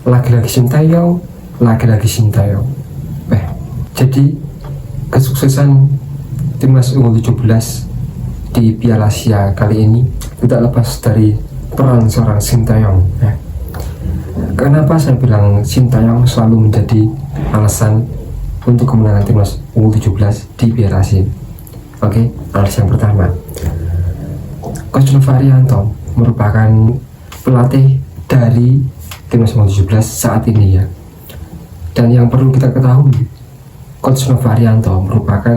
lagi-lagi Sintayong, lagi-lagi Sintayong. Jadi kesuksesan timnas U17 di Piala Asia kali ini tidak lepas dari peran seorang Sintayong. Kenapa saya bilang Sintayong selalu menjadi alasan untuk kemenangan timnas U17 di Piala Asia? Oke, alasan yang pertama, Coach Novanto merupakan pelatih dari timnas U17 saat ini ya. Dan yang perlu kita ketahui, Coach Novanto merupakan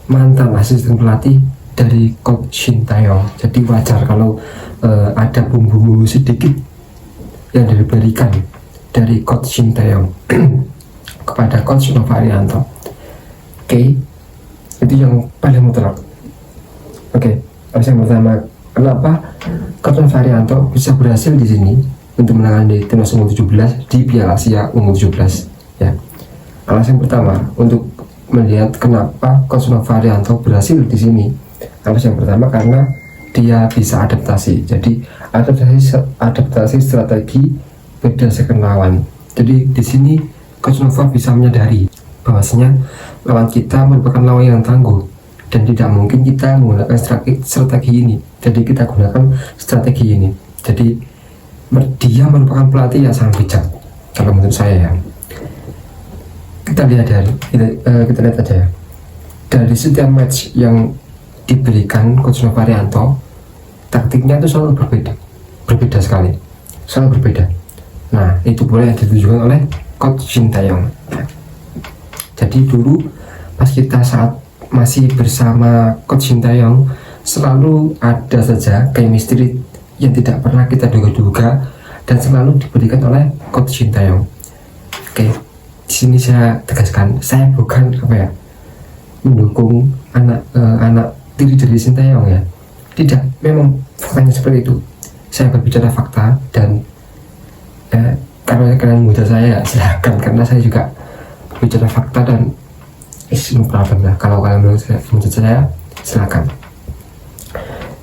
mantan asisten pelatih dari Coach Sintayong. Jadi wajar kalau ada bumbu-bumbu sedikit yang diberikan dari Coach Sintayong kepada Coach Novanto. Oke, itu yang paling mutlak. Oke, alasan pertama, kenapa Coach Novanto bisa berhasil di sini untuk menangani timnas U17 di Piala Asia U17 ya. Alasan pertama untuk melihat kenapa Coach Novanto berhasil di sini. Alasan pertama karena dia bisa adaptasi. Jadi adaptasi strategi berdasarkan lawan. Jadi di sini Coach Nova bisa menyadari bahwasanya lawan kita merupakan lawan yang tangguh dan tidak mungkin kita menggunakan strategi ini. Jadi kita gunakan strategi ini. Jadi dia merupakan pelatih yang sangat bijak kalau menurut saya ya. Kita lihat aja ya. Dari setiap match yang diberikan Coach Novanto, taktiknya itu selalu berbeda sekali, selalu berbeda. Nah, itu boleh ditunjukkan oleh Coach Sintayong. Jadi dulu pas kita saat masih bersama Coach Sintayong, selalu ada saja chemistry yang tidak pernah kita duga-duga dan selalu diberikan oleh Coach Sintayong. Oke, di sini saya tegaskan, saya bukan mendukung anak tiri dari Sintayong ya. Tidak, memang faktanya seperti itu. Saya berbicara fakta dan kalau kalian muda saya silahkan, karena saya juga berbicara fakta dan no problem lah. Kalau kalian menurut saya silahkan.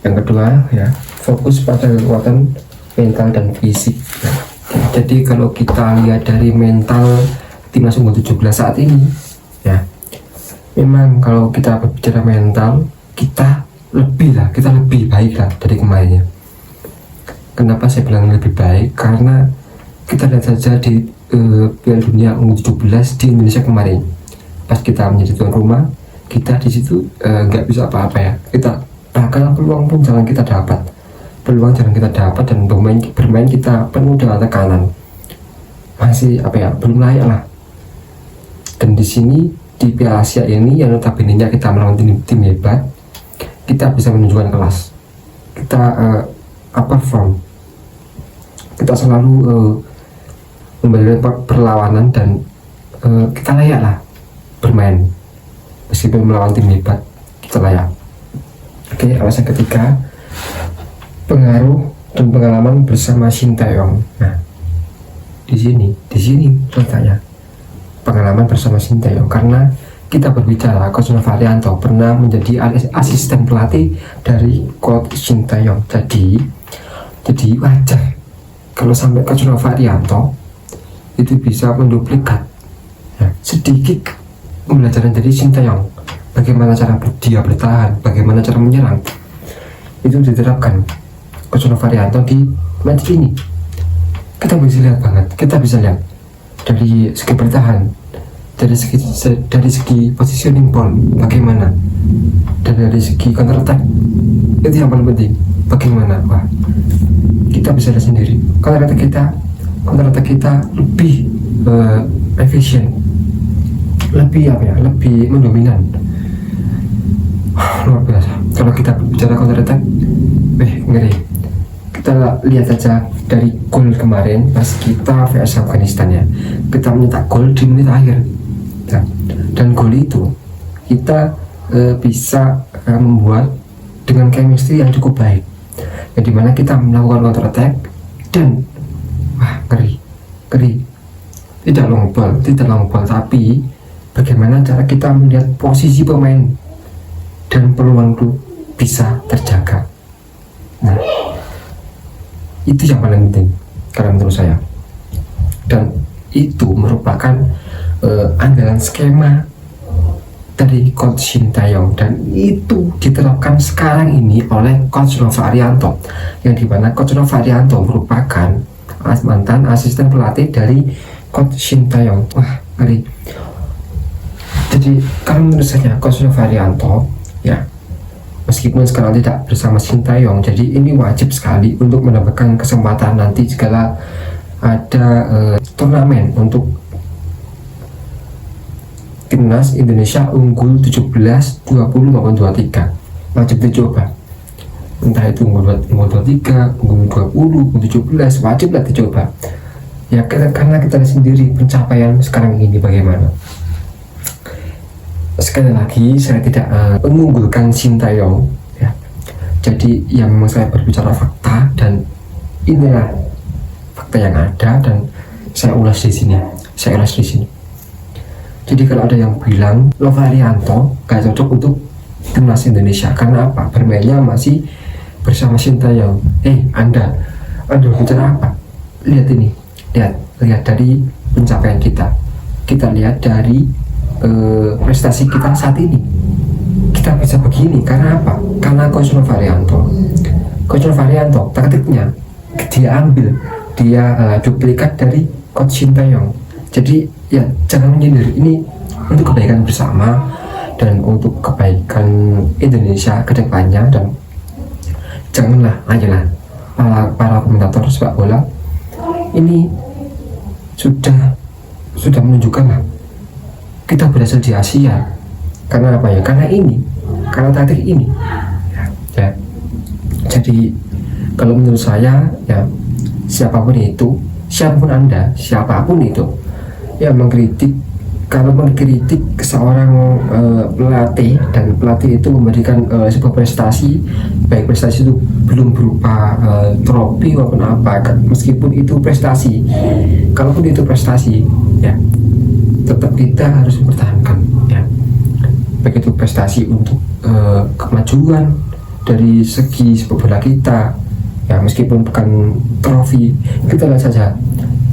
Yang kedua ya, fokus pada kekuatan mental dan fisik ya. Jadi kalau kita lihat dari mental timnas U17 saat ini ya, memang kalau kita berbicara mental, kita lebih baik lah dari kemarinnya. Kenapa saya bilang lebih baik? Karena kita lihat saja di Piala Dunia U17 di Indonesia kemarin, pas kita menjadi tuan rumah, kita di situ nggak bisa apa-apa ya. Kita bahkan peluang pun jarang kita dapat, dan bermain kita penuh dengan tekanan. Masih belum layak lah. Dan di sini di Piala Asia ini yang notabene-nya kita melawan tim hebat, kita bisa menunjukkan kelas. Kita perform. Kita selalu memberikan perlawanan dan kita layak lah bermain. Meskipun melawan tim hebat, kita layak. Oke, alasan ketiga, pengaruh dan pengalaman bersama Sintayong. Nah, di sini letaknya pengalaman bersama Sintayong, karena kita berbicara Coach Novanto pernah menjadi asisten pelatih dari Coach Sintayong. Jadi wajar kalau sampai Coach Novanto itu bisa menduplikat sedikit pembelajaran dari Sintayong, bagaimana cara dia bertahan, bagaimana cara menyerang, itu diterapkan Coach Novanto di match ini. Kita bisa lihat dari segi bertahan, dari segi positioning ball bagaimana, dan dari segi counter attack. Itu yang paling penting, bagaimana kita bisa lihat sendiri counter attack kita lebih efisien, lebih mendominan. Luar biasa. Kalau kita bicara counter attack, ngeri. Kita lihat saja dari gol kemarin pas kita vs Afghanistan ya, kita mencetak gol di menit akhir dan gol itu kita bisa membuat dengan chemistry yang cukup baik, yang dimana kita melakukan counter attack dan ngeri. Tidak long ball, tapi bagaimana cara kita melihat posisi pemain dan peluang itu bisa terjaga. Nah, itu yang paling penting karena menurut saya. dan itu merupakan andalan skema dari Coach Sintayong, dan itu diterapkan sekarang ini oleh Coach Nova Arianto, yang dimana Coach Nova Arianto merupakan mantan asisten pelatih dari Coach Sintayong. Wah, ngeri. Jadi kalau menurut saya Coach Nova Arianto ya, meskipun sekarang tidak bersama Sintayong, jadi ini wajib sekali untuk mendapatkan kesempatan nanti jika ada turnamen untuk Timnas Indonesia unggul 17, 20 maupun 23. Wajib dicoba. Entah itu unggul 23, unggul 20, unggul 17, wajiblah dicoba. Ya karena kita lihat sendiri pencapaian sekarang ini bagaimana. Sekali lagi saya tidak mengunggulkan Sintayong ya. Jadi yang memang saya berbicara fakta, dan inilah fakta yang ada dan saya ulas di sini. Jadi kalau ada yang bilang Nova Arianto gak cocok untuk Timnas Indonesia karena apa? Bermainnya masih bersama Sintayong. Anda bicara apa? Lihat ini, lihat dari pencapaian kita. Kita lihat dari prestasi kita saat ini. Kita bisa begini karena apa? Karena Coach Nova Arianto taktiknya dia ambil, dia duplikat dari Coach Sintayong. Jadi ya jangan menyindir, ini untuk kebaikan bersama dan untuk kebaikan Indonesia ke depannya. Dan janganlah, ayolah para komentator sepak bola ini sudah menunjukkan lah kita berhasil di Asia. Karena apa ya? Karena taktik ini ya. Jadi kalau menurut saya ya, siapapun Anda, siapapun itu ya, kalau mengkritik seorang pelatih, dan pelatih itu memberikan sebuah prestasi, baik prestasi itu belum berupa trofi maupun apa, meskipun itu prestasi, kalaupun itu prestasi ya, tetap kita harus mempertahankan ya, baik itu prestasi untuk kemajuan dari segi sepak bola kita ya, meskipun bukan trofi. Kita lihat saja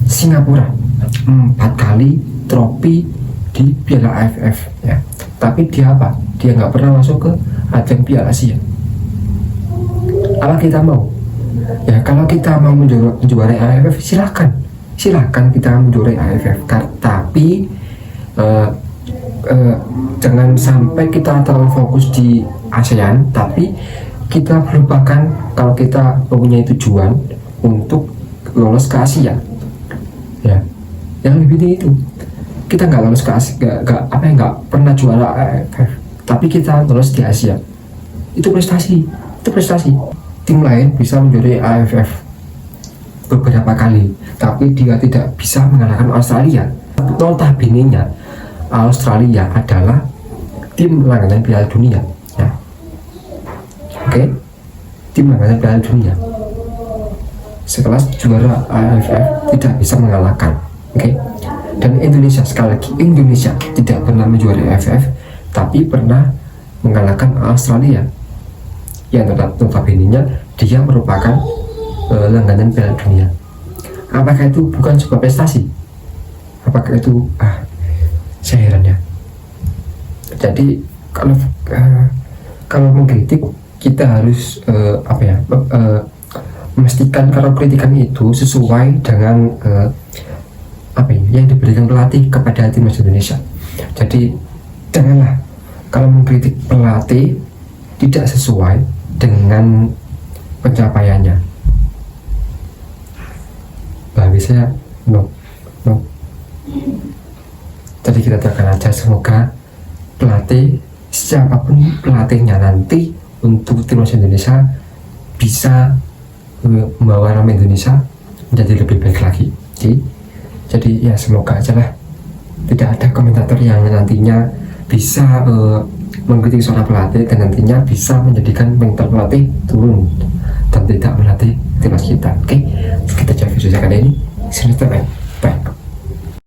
Singapura 4 kali trofi di Piala AFF ya, tapi dia apa? Dia nggak pernah masuk ke ajang Piala Asia. Apa kita mau? Ya kalau kita mau menjuarai AFF, silakan kita menjuarai AFF, tapi jangan sampai kita terlalu fokus di ASEAN, tapi kita melupakan kalau kita mempunyai tujuan untuk lolos ke Asia ya. Yang lebih dari itu, kita nggak lolos ke Asia, nggak pernah juara AFF, tapi kita lolos di Asia. Itu prestasi. Tim lain bisa menjuarai AFF beberapa kali, tapi dia tidak bisa mengalahkan Australia. Notabene-nya Australia adalah tim langganan Piala Dunia ya. Oke, tim langganan Piala Dunia, sekelas juara AFF tidak bisa mengalahkan. Oke. Dan Indonesia, sekali lagi, Indonesia tidak pernah menjuarai AFF, tapi pernah mengalahkan Australia, yang notabene-nya dia merupakan langganan Piala Dunia. Apakah itu bukan sebuah prestasi? Apakah itu saya heran ya. Jadi kalau mengkritik, kita harus memastikan kalau kritikan itu sesuai dengan yang diberikan pelatih kepada timnas Indonesia. Jadi janganlah kalau mengkritik pelatih tidak sesuai dengan pencapaiannya. Bagi saya no. Jadi kita doakan aja semoga pelatih, siapapun pelatihnya nanti untuk timnas Indonesia, bisa membawa nama Indonesia menjadi lebih baik lagi. Jadi ya semoga aja lah tidak ada komentator yang nantinya bisa mengkritik seorang pelatih dan nantinya bisa menjadikan mental pelatih turun dan tidak melatih timnas kita. Oke, kita cari video kali ini. See you next time.